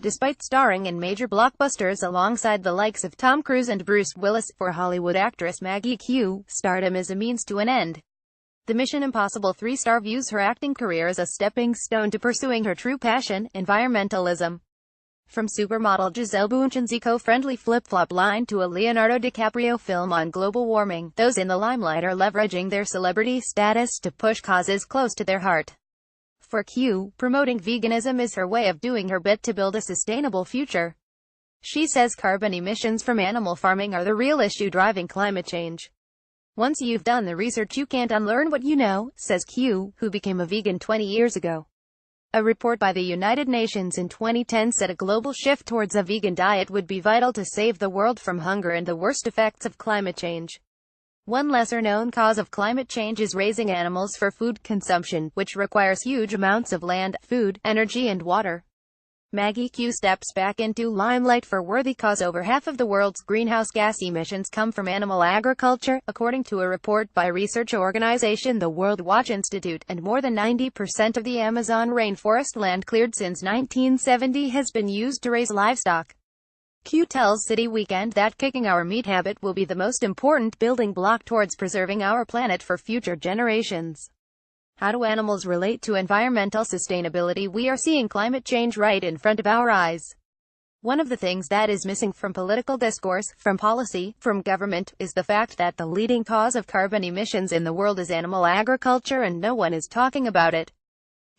despite starring in major blockbusters alongside the likes of Tom Cruise and Bruce Willis. For Hollywood actress Maggie Q, stardom is a means to an end. The Mission Impossible 3-star views her acting career as a stepping stone to pursuing her true passion, environmentalism. From supermodel Gisele Bündchen's eco-friendly flip-flop line to a Leonardo DiCaprio film on global warming, those in the limelight are leveraging their celebrity status to push causes close to their heart. For Q, promoting veganism is her way of doing her bit to build a sustainable future. She says carbon emissions from animal farming are the real issue driving climate change. Once you've done the research you can't unlearn what you know, says Q, who became a vegan 20 years ago. A report by the United Nations in 2010 said a global shift towards a vegan diet would be vital to save the world from hunger and the worst effects of climate change. One lesser-known cause of climate change is raising animals for food consumption, which requires huge amounts of land, food, energy and water. Maggie Q steps back into limelight for worthy cause. Over half of the world's greenhouse gas emissions come from animal agriculture, according to a report by research organization the World Watch Institute, and more than 90% of the Amazon rainforest land cleared since 1970 has been used to raise livestock. Q tells City Weekend that kicking our meat habit will be the most important building block towards preserving our planet for future generations. How do animals relate to environmental sustainability? We are seeing climate change right in front of our eyes. One of the things that is missing from political discourse, from policy, from government, is the fact that the leading cause of carbon emissions in the world is animal agriculture, and no one is talking about it.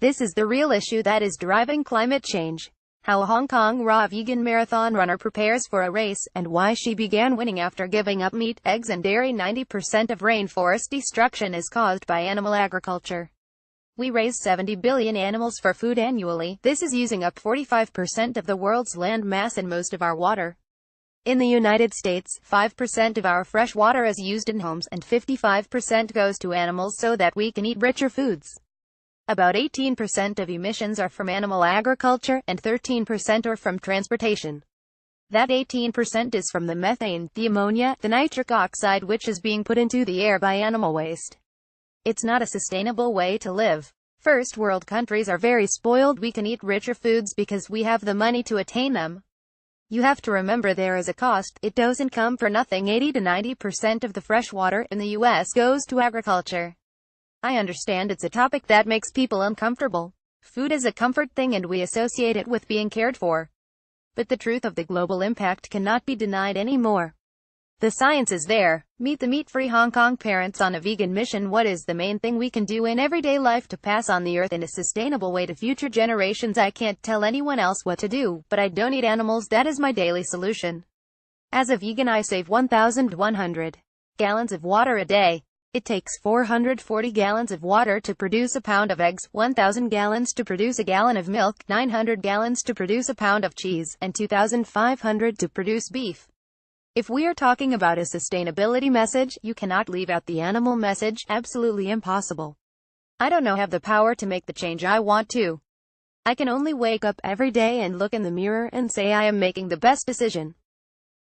This is the real issue that is driving climate change. How a Hong Kong raw vegan marathon runner prepares for a race, and why she began winning after giving up meat, eggs and dairy. 90% of rainforest destruction is caused by animal agriculture. We raise 70 billion animals for food annually. This is using up 45% of the world's land mass and most of our water. In the United States, 5% of our fresh water is used in homes, and 55% goes to animals so that we can eat richer foods. About 18% of emissions are from animal agriculture, and 13% are from transportation. That 18% is from the methane, the ammonia, the nitric oxide which is being put into the air by animal waste. It's not a sustainable way to live. First world countries are very spoiled. We can eat richer foods because we have the money to attain them. You have to remember there is a cost. It doesn't come for nothing. 80 to 90% of the fresh water in the US goes to agriculture. I understand it's a topic that makes people uncomfortable. Food is a comfort thing and we associate it with being cared for. But the truth of the global impact cannot be denied anymore. The science is there. Meet the meat-free Hong Kong parents on a vegan mission. What is the main thing we can do in everyday life to pass on the earth in a sustainable way to future generations? I can't tell anyone else what to do, but I don't eat animals. That is my daily solution. As a vegan I save 1,100 gallons of water a day. It takes 440 gallons of water to produce a pound of eggs, 1,000 gallons to produce a gallon of milk, 900 gallons to produce a pound of cheese, and 2,500 to produce beef. If we are talking about a sustainability message, you cannot leave out the animal message. Absolutely impossible. I don't have the power to make the change I want to. I can only wake up every day and look in the mirror and say I am making the best decision.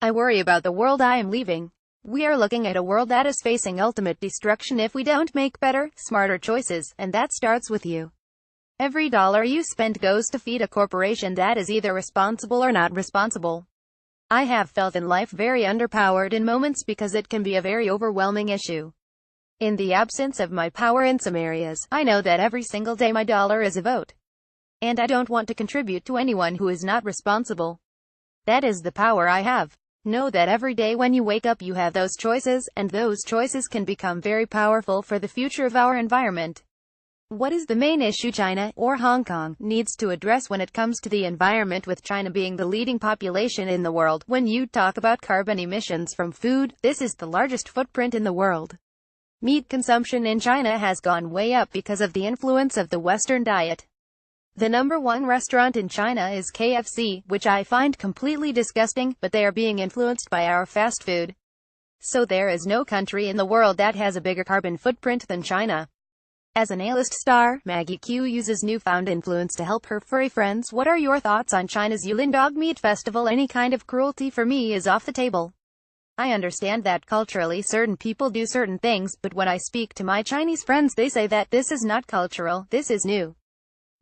I worry about the world I am leaving. We are looking at a world that is facing ultimate destruction if we don't make better, smarter choices, and that starts with you. Every dollar you spend goes to feed a corporation that is either responsible or not responsible. I have felt in life very underpowered in moments because it can be a very overwhelming issue. In the absence of my power in some areas, I know that every single day my dollar is a vote. And I don't want to contribute to anyone who is not responsible. That is the power I have. Know that every day when you wake up you have those choices, and those choices can become very powerful for the future of our environment. What is the main issue China, or Hong Kong, needs to address when it comes to the environment, with China being the leading population in the world? When you talk about carbon emissions from food, this is the largest footprint in the world. Meat consumption in China has gone way up because of the influence of the Western diet. The #1 restaurant in China is KFC, which I find completely disgusting, but they are being influenced by our fast food. So there is no country in the world that has a bigger carbon footprint than China. As an A-list star, Maggie Q uses newfound influence to help her furry friends. What are your thoughts on China's Yulin Dog Meat Festival? Any kind of cruelty for me is off the table. I understand that culturally certain people do certain things, but when I speak to my Chinese friends they say that this is not cultural, this is new.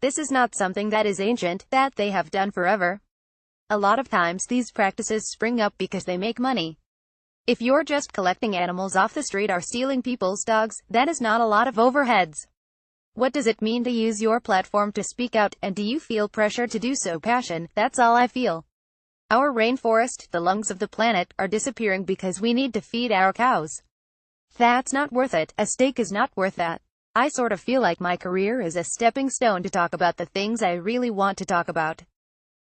This is not something that is ancient, that they have done forever. A lot of times these practices spring up because they make money. If you're just collecting animals off the street or stealing people's dogs, that is not a lot of overheads. What does it mean to use your platform to speak out, and do you feel pressure to do so? Passion, that's all I feel. Our rainforest, the lungs of the planet, are disappearing because we need to feed our cows. That's not worth it. A steak is not worth that. I sort of feel like my career is a stepping stone to talk about the things I really want to talk about.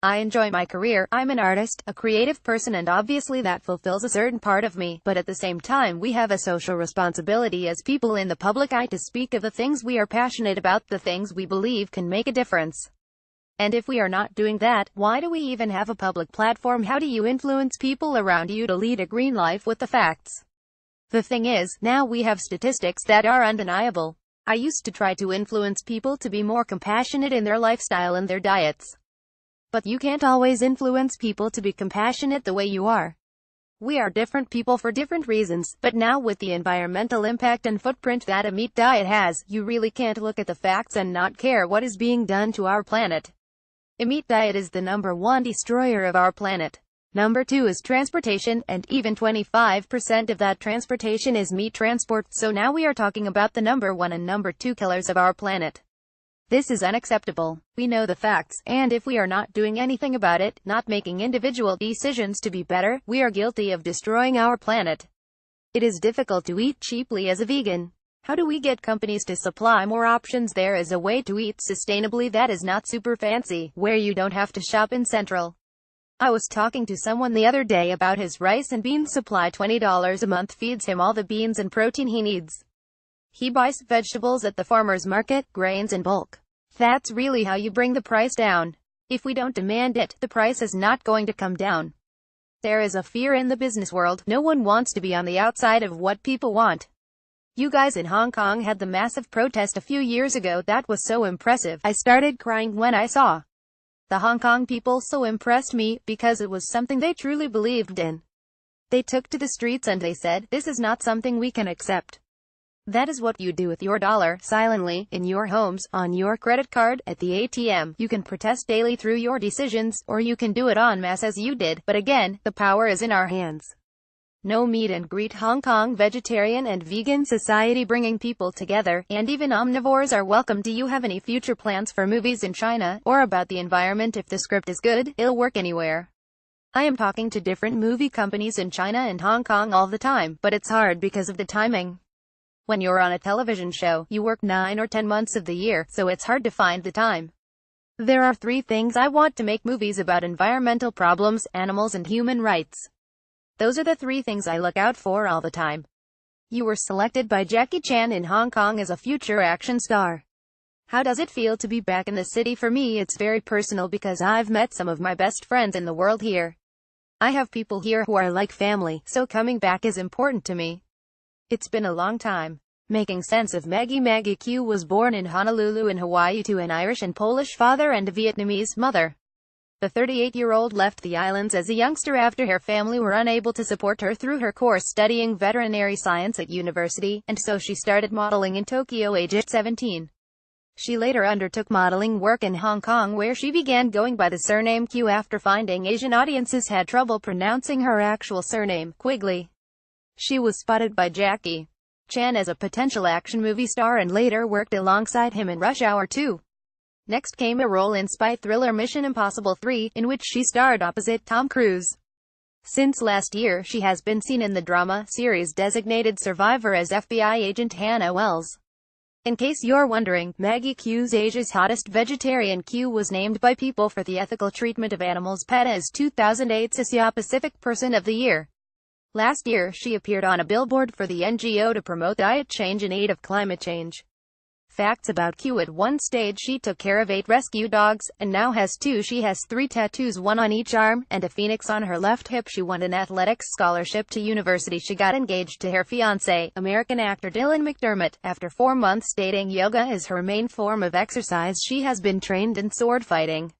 I enjoy my career. I'm an artist, a creative person, and obviously that fulfills a certain part of me, but at the same time we have a social responsibility as people in the public eye to speak of the things we are passionate about, the things we believe can make a difference. And if we are not doing that, why do we even have a public platform? How do you influence people around you to lead a green life with the facts? The thing is, now we have statistics that are undeniable. I used to try to influence people to be more compassionate in their lifestyle and their diets. But you can't always influence people to be compassionate the way you are. We are different people for different reasons, but now with the environmental impact and footprint that a meat diet has, you really can't look at the facts and not care what is being done to our planet. A meat diet is the #1 destroyer of our planet. Number 2 is transportation, and even 25% of that transportation is meat transport, so now we are talking about the #1 and #2 killers of our planet. This is unacceptable. We know the facts, and if we are not doing anything about it, not making individual decisions to be better, we are guilty of destroying our planet. It is difficult to eat cheaply as a vegan. How do we get companies to supply more options? There is a way to eat sustainably that is not super fancy, where you don't have to shop in Central. I was talking to someone the other day about his rice and beans supply. $20 a month feeds him all the beans and protein he needs. He buys vegetables at the farmer's market, grains in bulk. That's really how you bring the price down. If we don't demand it, the price is not going to come down. There is a fear in the business world. No one wants to be on the outside of what people want. You guys in Hong Kong had the massive protest a few years ago. That was so impressive. I started crying when I saw the Hong Kong people. So impressed me, because it was something they truly believed in. They took to the streets and they said, this is not something we can accept. That is what you do with your dollar, silently, in your homes, on your credit card, at the ATM. You can protest daily through your decisions, or you can do it en masse as you did, but again, the power is in our hands. No meet and greet. Hong Kong vegetarian and vegan society bringing people together, and even omnivores are welcome. Do you have any future plans for movies in China, or about the environment? If the script is good, it'll work anywhere. I am talking to different movie companies in China and Hong Kong all the time, but it's hard because of the timing. When you're on a television show, you work 9 or 10 months of the year, so it's hard to find the time. There are 3 things I want to make movies about: environmental problems, animals, and human rights. Those are the 3 things I look out for all the time. You were selected by Jackie Chan in Hong Kong as a future action star. How does it feel to be back in the city? For me, it's very personal because I've met some of my best friends in the world here. I have people here who are like family, so coming back is important to me. It's been a long time. Making sense of Maggie. Maggie Q was born in Honolulu in Hawaii to an Irish and Polish father and a Vietnamese mother. The 38-year-old left the islands as a youngster after her family were unable to support her through her course studying veterinary science at university, and so she started modeling in Tokyo aged 17. She later undertook modeling work in Hong Kong, where she began going by the surname Q after finding Asian audiences had trouble pronouncing her actual surname, Quigley. She was spotted by Jackie Chan as a potential action movie star and later worked alongside him in Rush Hour 2. Next came a role in spy thriller Mission Impossible 3, in which she starred opposite Tom Cruise. Since last year, she has been seen in the drama series Designated Survivor as FBI agent Hannah Wells. In case you're wondering, Maggie Q's Asia's hottest vegetarian. Q was named by People for the Ethical Treatment of Animals PETA as 2008's Asia Pacific Person of the Year. Last year, she appeared on a billboard for the NGO to promote diet change in aid of climate change. Facts about Q: at one stage she took care of 8 rescue dogs, and now has 2. She has 3 tattoos, 1 on each arm, and a phoenix on her left hip. She won an athletics scholarship to university. She got engaged to her fiancé, American actor Dylan McDermott. After 4 months dating, yoga is her main form of exercise. She has been trained in sword fighting.